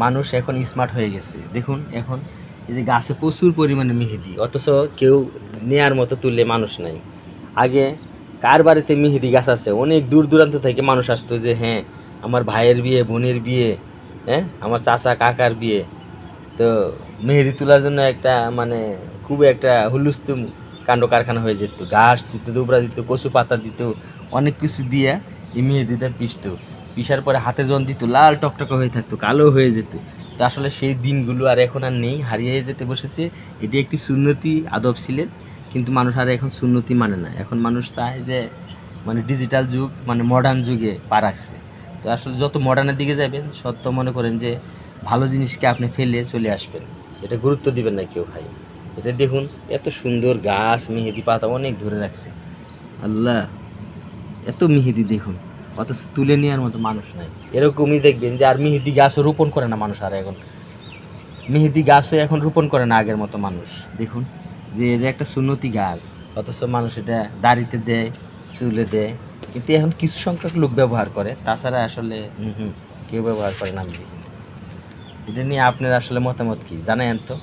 মানুষ এখন স্মার্ট হয়ে গেছে। দেখুন এখন এই যে গাছে প্রচুর পরিমাণে মেহেদি, অথচ কেউ নেয়ার মতো তুললে মানুষ নাই। আগে কার বাড়িতে মেহেদি গাছ আছে, অনেক দূর দূরান্ত থেকে মানুষ আসতো যে হ্যাঁ আমার ভাইয়ের বিয়ে, বোনের বিয়ে, হ্যাঁ আমার চাচা কাকার বিয়ে। তো মেহেদি তোলার জন্য একটা মানে খুবই একটা হুলস্থুল কাণ্ড কারখানা হয়ে যেত। ঘাস দিত, দুবরা দিত, কচু পাতা দিত, অনেক কিছু দিয়ে এই মেহেদিটা পিষতো। পিষার পরে হাতে যখন দিত লাল টকটকে হয়ে থাকতো, কালো হয়ে যেত। তো আসলে সেই দিনগুলো আর এখন আর নেই, হারিয়ে যেতে বসেছে। এটি একটি সুন্নতি আদব ছিলেন, কিন্তু মানুষ আর এখন সুন্নতি মানে না। এখন মানুষ চায় যে মানে ডিজিটাল যুগ, মানে মডার্ন যুগে পা রাখছে। তো আসলে যত মডার্নের দিকে যাবেন সত্য মনে করেন যে ভালো জিনিসকে আপনি ফেলে চলে আসবেন, এটা গুরুত্ব দিবেন না কেউ ভাই। এটা দেখুন এত সুন্দর গাছ, মেহেদি পাতা অনেক ধরে রাখছে। আল্লাহ, এত মেহেদি দেখুন, অথচ তুলে নেওয়ার মতো মানুষ নাই। এরকমই দেখবেন যে আর মেহেদি গাছও রোপণ করে না মানুষ, আর এখন মেহেদি গাছও এখন রোপণ করে না আগের মতো মানুষ। দেখুন যে এটা একটা সুন্নতি গাছ, অথচ মানুষ এটা দাড়িতে দেয়, চুলে দেয়। কিন্তু এখন কিছু সংখ্যক লোক ব্যবহার করে, তাছাড়া আসলে কেউ ব্যবহার করে না আমি দেখি। এটা নিয়ে আপনার আসলে মতামত কি জানায়েন তো।